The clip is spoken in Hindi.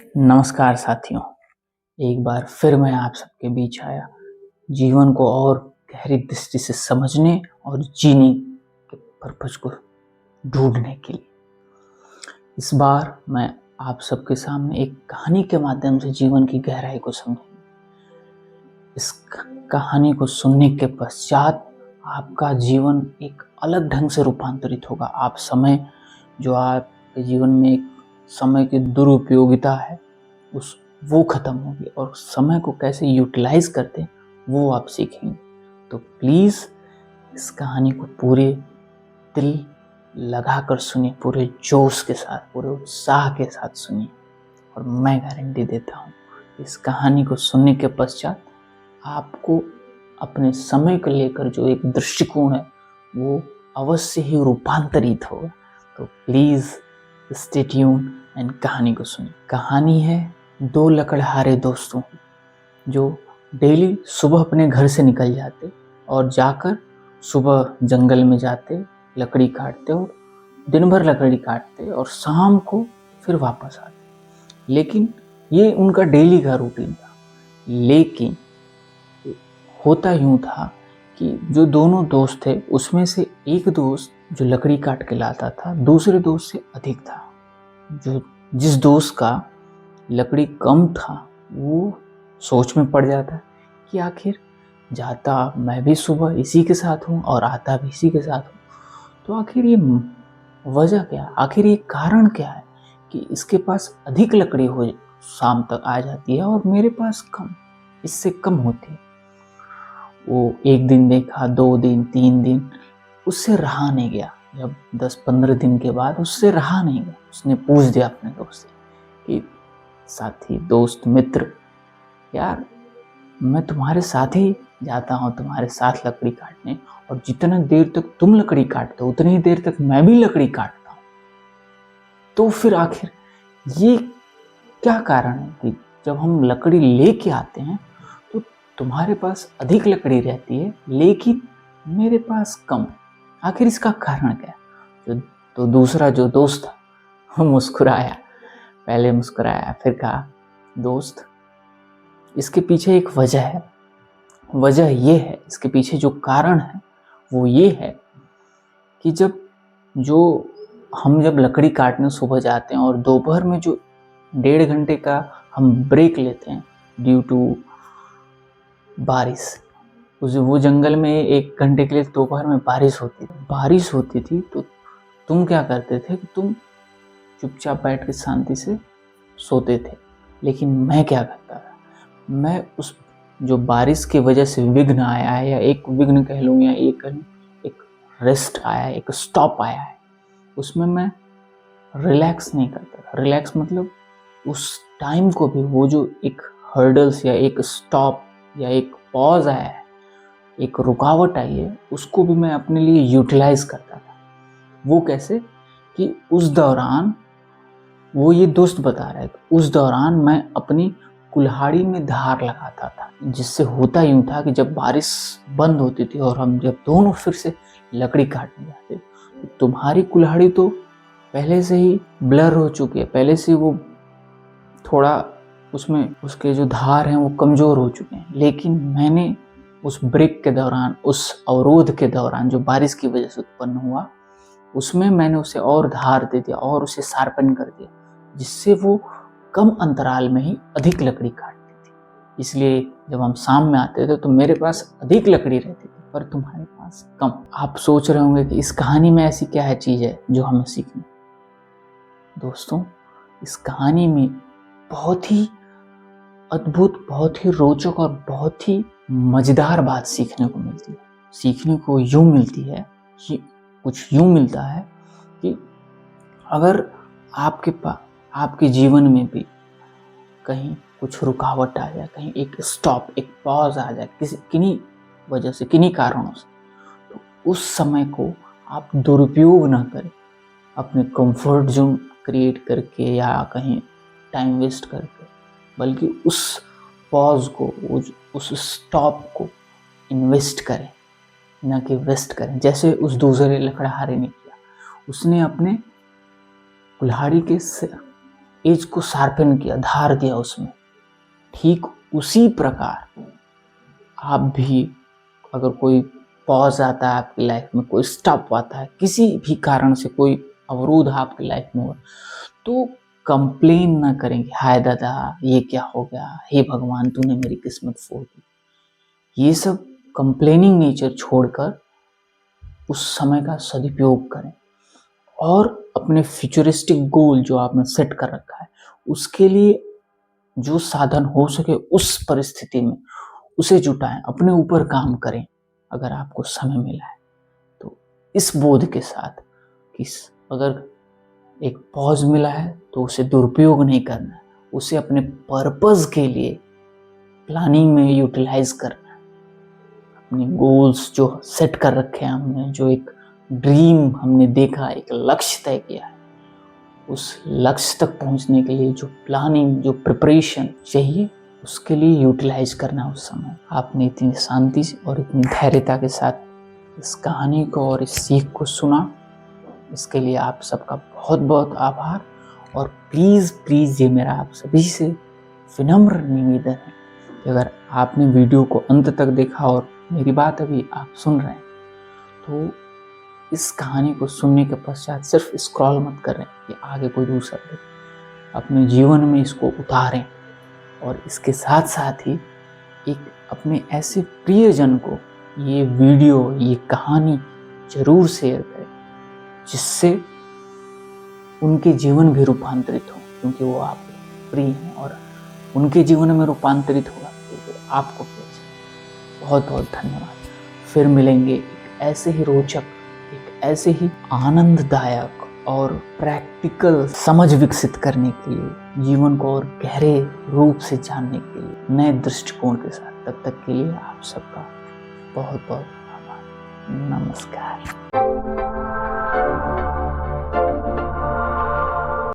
नमस्कार साथियों, एक बार फिर मैं आप सबके बीच आया जीवन को और गहरी दृष्टि से समझने और जीने के पर्पज को ढूंढने के लिए। इस बार मैं आप सबके सामने एक कहानी के माध्यम से जीवन की गहराई को समझूंगा। इस कहानी को सुनने के पश्चात आपका जीवन एक अलग ढंग से रूपांतरित होगा। आप समय जो आपके जीवन में एक समय की दुरुपयोगिता है वो खत्म होगी और समय को कैसे यूटिलाइज करते हैं वो आप सीखेंगे। तो प्लीज़ इस कहानी को पूरे दिल लगाकर सुनिए, पूरे जोश के साथ, पूरे उत्साह के साथ सुनिए और मैं गारंटी देता हूँ इस कहानी को सुनने के पश्चात आपको अपने समय को लेकर जो एक दृष्टिकोण है वो अवश्य ही रूपांतरित होगा। तो प्लीज़ स्टे ट्यून एंड कहानी को सुनिए। कहानी है दो लकड़हारे दोस्तों जो डेली सुबह अपने घर से निकल जाते और जाकर सुबह जंगल में जाते, लकड़ी काटते और दिन भर लकड़ी काटते और शाम को फिर वापस आते। लेकिन ये उनका डेली का रूटीन था। लेकिन होता यूँ था कि जो दोनों दोस्त थे उसमें से एक दोस्त जो लकड़ी काट के लाता था दूसरे दोस्त से अधिक था। जिस दोस्त का लकड़ी कम था वो सोच में पड़ जाता कि आखिर जाता मैं भी सुबह इसी के साथ हूँ और आता भी इसी के साथ हूँ, तो आखिर ये वजह क्या है, आखिर ये कारण क्या है कि इसके पास अधिक लकड़ी हो शाम तक आ जाती है और मेरे पास कम, इससे कम होती है। वो एक दिन देखा, 2 दिन, 3 दिन, उससे रहा नहीं गया। जब 10-15 दिन के बाद उससे रहा नहीं गया, उसने पूछ दिया अपने दोस्त से कि साथी, दोस्त, मित्र, यार मैं तुम्हारे साथ ही जाता हूँ तुम्हारे साथ लकड़ी काटने और जितना देर तक तुम लकड़ी काटते हो उतनी ही देर तक मैं भी लकड़ी काटता हूँ। तो फिर आखिर ये क्या कारण है कि जब हम लकड़ी लेके आते हैं तो तुम्हारे पास अधिक लकड़ी रहती है लेकिन मेरे पास कम, आखिर इसका कारण क्या है? तो दूसरा जो दोस्त था वो मुस्कुराया, पहले मुस्कुराया फिर कहा, दोस्त इसके पीछे एक वजह है। वजह ये है, इसके पीछे जो कारण है वो ये है कि जब लकड़ी काटने सुबह जाते हैं और दोपहर में जो 1.5 घंटे का हम ब्रेक लेते हैं ड्यू टू बारिश, वो जंगल में 1 घंटे के लिए दोपहर में बारिश होती थी तो तुम क्या करते थे कि तुम चुपचाप बैठ के शांति से सोते थे। लेकिन मैं क्या करता था, मैं उस जो बारिश की वजह से विघ्न आया है या एक विघ्न कह लूँ या एक रेस्ट आया है, एक स्टॉप आया है, उसमें मैं रिलैक्स नहीं करता था। रिलैक्स मतलब उस टाइम को भी वो जो एक हर्डल्स या एक स्टॉप या एक पॉज आया है, एक रुकावट आई है, उसको भी मैं अपने लिए यूटिलाइज करता था। वो कैसे कि उस दौरान वो ये दोस्त बता रहा है कि उस दौरान मैं अपनी कुल्हाड़ी में धार लगाता था, जिससे होता यूँ था कि जब बारिश बंद होती थी और हम जब दोनों फिर से लकड़ी काटने जाते तो तुम्हारी कुल्हाड़ी तो पहले से ही ब्लर हो चुकी है, पहले से वो थोड़ा उसमें उसके जो धार हैं वो कमज़ोर हो चुके हैं। लेकिन मैंने उस ब्रेक के दौरान, उस अवरोध के दौरान जो बारिश की वजह से उत्पन्न हुआ, उसमें मैंने उसे और धार दे दिया और उसे शार्पन कर दिया, जिससे वो कम अंतराल में ही अधिक लकड़ी काटती थी। इसलिए जब हम शाम में आते थे तो मेरे पास अधिक लकड़ी रहती थी पर तुम्हारे पास कम। आप सोच रहे होंगे कि इस कहानी में ऐसी क्या है चीज़ है जो हमें सीखनी। दोस्तों, इस कहानी में बहुत ही अद्भुत, बहुत ही रोचक और बहुत ही मज़ेदार बात सीखने को मिलती है। सीखने को यूँ मिलती है कि कुछ यूँ मिलता है कि अगर आपके जीवन में भी कहीं कुछ रुकावट आ जाए, कहीं एक स्टॉप, एक पॉज आ जाए किन्हीं वजह से, किन्हीं कारणों से, तो उस समय को आप दुरुपयोग ना करें अपने कंफर्ट जोन क्रिएट करके या कहीं टाइम वेस्ट करके, बल्कि उस पॉज को, उस स्टॉप को इन्वेस्ट करें, ना कि वेस्ट करें। जैसे उस दूसरे लकड़हारे ने किया, उसने अपने कुल्हाड़ी के एज को शार्पन किया, धार दिया उसमें, ठीक उसी प्रकार आप भी, अगर कोई पॉज आता है आपकी लाइफ में, कोई स्टॉप आता है, किसी भी कारण से कोई अवरोध आपकी लाइफ में हुआ, तो कंप्लेन ना करेंगे, हाय दादा ये क्या हो गया, हे भगवान तूने मेरी किस्मत फोड़ दी। ये सब कंप्लेनिंग नेचर छोड़कर उस समय का सदुपयोग करें और अपने फ्यूचरिस्टिक गोल जो आपने सेट कर रखा है उसके लिए जो साधन हो सके उस परिस्थिति में उसे जुटाएं, अपने ऊपर काम करें अगर आपको समय मिला है तो। इस बोध के साथ कि अगर एक पॉज मिला है तो उसे दुरुपयोग नहीं करना, उसे अपने पर्पस के लिए प्लानिंग में यूटिलाइज करना, अपने गोल्स जो सेट कर रखे हैं हमने, जो एक ड्रीम हमने देखा, एक लक्ष्य तय किया है, उस लक्ष्य तक पहुंचने के लिए जो प्लानिंग, जो प्रिपरेशन चाहिए उसके लिए यूटिलाइज करना उस समय। आपने इतनी शांति और इतनी धैर्यता के साथ इस कहानी को और इस सीख को सुना, इसके लिए आप सबका बहुत बहुत आभार। और प्लीज़ प्लीज़ ये मेरा आप सभी से विनम्र निवेदन है कि अगर आपने वीडियो को अंत तक देखा और मेरी बात अभी आप सुन रहे हैं तो इस कहानी को सुनने के पश्चात सिर्फ स्क्रॉल मत करें कि आगे कोई दूसरा देखे, अपने जीवन में इसको उतारें और इसके साथ साथ ही एक अपने ऐसे प्रियजन को ये वीडियो, ये कहानी जरूर शेयर करें जिससे उनके जीवन भी रूपांतरित हो, क्योंकि वो आपके प्रिय हैं और उनके जीवन में रूपांतरित होगा तो आपको प्रिय। बहुत बहुत धन्यवाद। फिर मिलेंगे एक ऐसे ही रोचक, एक ऐसे ही आनंददायक और प्रैक्टिकल समझ विकसित करने के लिए, जीवन को और गहरे रूप से जानने के लिए नए दृष्टिकोण के साथ। तब तक के लिए आप सबका बहुत बहुत आभार। नमस्कार।